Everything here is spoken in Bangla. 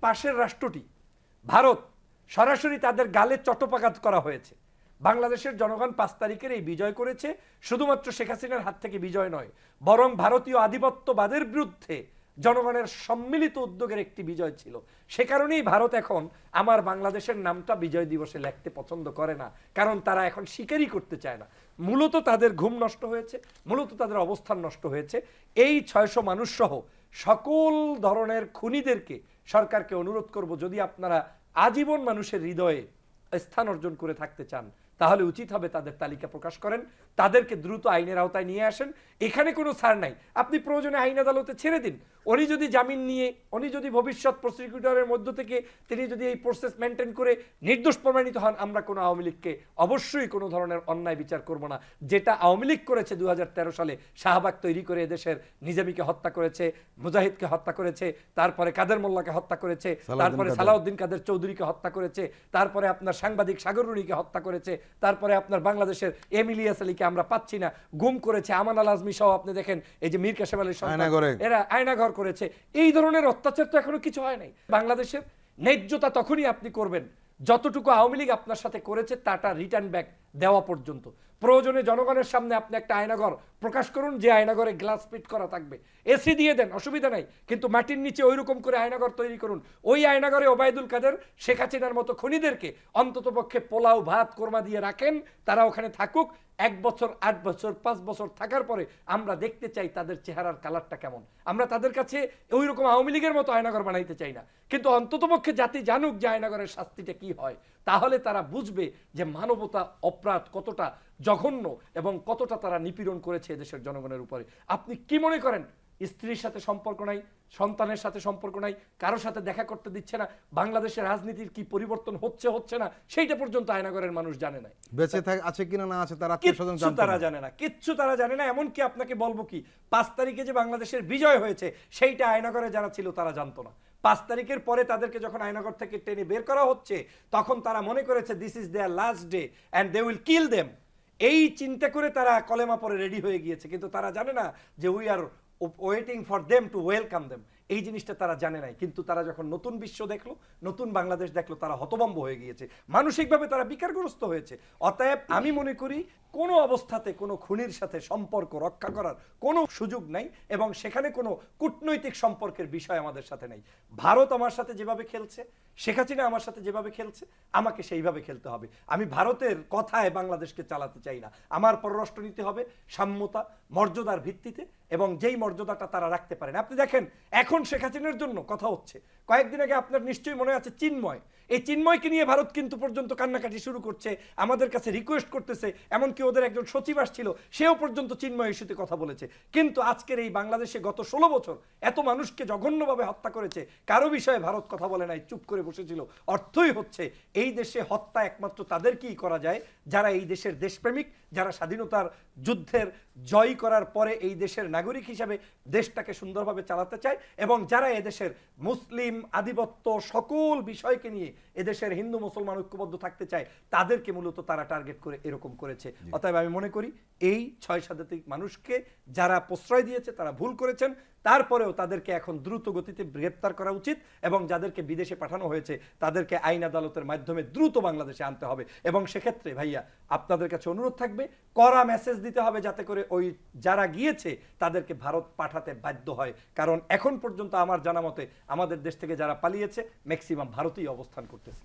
পাশের রাষ্ট্রটি ভারত সরাসরি তাদের গালে চট্টপাঘাত করা হয়েছে। বাংলাদেশের জনগণ 5 তারিখের এই বিজয় করেছে শুধুমাত্র শেখ হাসিনার হাত থেকে বিজয় নয়, বরং ভারতীয় আধিপত্যবাদের বিরুদ্ধে জনগণের সম্মিলিত উদ্যোগের একটি বিজয় ছিল। সে কারণেই ভারত এখন আমার বাংলাদেশের নামটা বিজয় দিবসে লিখতে পছন্দ করে না, কারণ তারা এখন স্বীকারই করতে চায় না। মূলত তাদের ঘুম নষ্ট হয়েছে, মূলত তাদের অবস্থান নষ্ট হয়েছে। এই 600 মানুষ সহ সকল ধরনের খুনিদেরকে সরকারকে অনুরোধ করব, যদি আপনারা আজীবন মানুষের হৃদয়ে স্থান অর্জন করে থাকতে চান তাহলে উচিত হবে তাদের তালিকা প্রকাশ করেন, তাদেরকে দ্রুত আইনের আওতায় নিয়ে আসেন। এখানে কোনো ছাড় নাই, আপনি প্রয়োজনে আইন আদালতে ছেড়ে দিন। উনি যদি জামিন নিয়ে, উনি যদি ভবিষ্যৎ প্রসিকিউটরের মধ্য থেকে তিনি যদি এই প্রসেস মেনটেন করে নির্দোষ প্রমাণিত হন, আমরা কোনো আওয়ামী লীগকে অবশ্যই কোনো ধরনের অন্যায় বিচার করব না। যেটা আওয়ামী লীগ করেছে 2013 সালে, শাহবাগ তৈরি করে এদেশের নিজামীকে হত্যা করেছে, মুজাহিদকে হত্যা করেছে, তারপরে কাদের মোল্লাকে হত্যা করেছে, তারপরে সালাউদ্দিন কাদের চৌধুরীকে হত্যা করেছে, তারপরে আপনার সাংবাদিক সাগর রুনিকে হত্যা করেছে, তারপরে আপনার বাংলাদেশের এম ইলিয়াস আলীকে আমরা পাচ্ছি না, গুম করেছে, আমান আল আজমি সহ আপনি দেখেন এই যে মীর কাসেম আলীর সন্তান, এরা আয়নাঘর করেছে। এই ধরনের অত্যাচার তো এখনো কিছু হয় নাই। বাংলাদেশের ন্যায্যতা তখনই আপনি করবেন যতটুকু আওয়ামী লীগ আপনার সাথে করেছে তাটা রিটার্ন ব্যাক দেওয়া পর্যন্ত। প্রয়োজনে জনগণের সামনে আপনি একটা আয়নাঘর প্রকাশ করুন, যে আয়নাঘরে গ্লাস ফিট করা থাকবে, এসি দিয়ে দেন, অসুবিধা নাই, কিন্তু মাটির নিচে ওইরকম করে আয়নাঘর তৈরি করুন। ওই আয়নাঘরে ওবায়দুল কাদের, শেখ হাসিনার মতো খুনিদেরকে অন্তত পক্ষে পোলাও ভাত কোরমা দিয়ে রাখেন, তারা ওখানে থাকুক। 1 বছর, 8 বছর, 5 বছর থাকার পরে আমরা দেখতে চাই তাদের চেহারার কালারটা কেমন। আমরা তাদের কাছে ওই রকম আওয়ামী লীগের মতো আয়নাঘর বানাইতে চাই না, কিন্তু অন্তত পক্ষে জাতি জানুক যে আয়নাঘরের শাস্তিটা কি হয়। তাহলে তারা বুঝবে যে মানবতা অপরাধ কতটা জঘন্য এবং কতটা তারা নিপীড়ন করেছে এদেশের জনগণের উপরে। আপনি কি মনে করেন স্ত্রীর সাথে সম্পর্ক নাই, সন্তানের সাথে সম্পর্ক নাই, কারোর সাথে দেখা করতে দিচ্ছে না, বাংলাদেশের রাজনীতির কি পরিবর্তন হচ্ছে না সেইটা পর্যন্ত আয়নাঘরের মানুষ জানে না। বেঁচে আছে কিনা না আছে তারা তারা জানে না, কিচ্ছু তারা জানে না। এমনকি আপনাকে বলবো কি, 5 তারিখে যে বাংলাদেশের বিজয় হয়েছে সেইটা আয়নাঘরে যারা ছিল তারা জানতো না। 5 তারিখের পরে তাদেরকে যখন আয়নাঘর থেকে টেনে বের করা হচ্ছে তখন তারা মনে করেছে this is their last day and they will kill them. এই চিন্তা করে তারা কলেমা পরে রেডি হয়ে গিয়েছে, কিন্তু তারা জানে না যে we are waiting for them to welcome them. এই জিনিসটা তারা জানে নাই, কিন্তু তারা যখন নতুন বিশ্ব দেখলো, নতুন বাংলাদেশ দেখলো, তারা হতভম্ব হয়ে গিয়েছে, মানসিকভাবে তারা বিকারগ্রস্ত হয়েছে। অতএব আমি মনে করি কোনো অবস্থাতে কোনো খুনির সাথে সম্পর্ক রক্ষা করার কোনো সুযোগ নাই, এবং সেখানে কোনো কূটনৈতিক সম্পর্কের বিষয় আমাদের সাথে নেই। ভারত আমার সাথে যেভাবে খেলছে, শেখ হাসিনা আমার সাথে যেভাবে খেলছে, আমাকে সেইভাবে খেলতে হবে। আমি ভারতের কথায় বাংলাদেশকে চালাতে চাই না। আমার পররাষ্ট্রনীতি হবে সাম্যতা, মর্যাদার ভিত্তিতে, এবং যেই মর্যাদাটা তারা রাখতে পারেন। আপনি দেখেন এখন শেখ হাসিনার জন্য কথা হচ্ছে, কয়েকদিন আগে আপনার নিশ্চয়ই মনে আছে চিন্ময়, এই চিন্ময়কে নিয়ে ভারত কিন্তু পর্যন্ত কান্নাকাটি শুরু করছে, আমাদের কাছে রিকোয়েস্ট করতেছে, এমনকি ওদের একজন সচিব আসছিল, সেও পর্যন্ত চিন্ময় ইস্যুতে কথা বলেছে। কিন্তু আজকের এই বাংলাদেশে গত 16 বছর এত মানুষকে জঘন্যভাবে হত্যা করেছে, কারো বিষয়ে ভারত কথা বলে নাই, চুপ করে বসেছিল। অর্থই হচ্ছে এই দেশে হত্যা একমাত্র তাদেরকেই করা যায় যারা এই দেশের দেশপ্রেমিক, যারা স্বাধীনতার যুদ্ধের জয় করার পরে এই দেশের নাগরিক হিসাবে দেশটাকে সুন্দরভাবে চালাতে চায়, এবং যারা এদেশের মুসলিম আধিপত্য সকল বিষয়কে নিয়ে এদেশের হিন্দু মুসলমান ঐক্যবদ্ধ থাকতে চায়, তাদেরকে মূলত তারা টার্গেট করে এরকম করেছে। অতএব আমি মনে করি এই 6 শতাধিক মানুষকে যারা প্রশ্রয় দিয়েছে তারা ভুল করেছেন, তারপরেও তাদেরকে এখন দ্রুত গতিতে গ্রেপ্তার করা উচিত, এবং যাদেরকে বিদেশে পাঠানো হয়েছে তাদেরকে আইন আদালতের মাধ্যমে দ্রুত বাংলাদেশে আনতে হবে। এবং সেক্ষেত্রে ভাইয়া আপনাদের কাছে অনুরোধ থাকবে, কড়া মেসেজ দিতে হবে যাতে করে ওই যারা গিয়েছে তাদেরকে ভারত পাঠাতে বাধ্য হয়। কারণ এখন পর্যন্ত আমার জানা মতে আমাদের দেশ থেকে যারা পালিয়েছে ম্যাক্সিমাম ভারতেই অবস্থান করতেছে।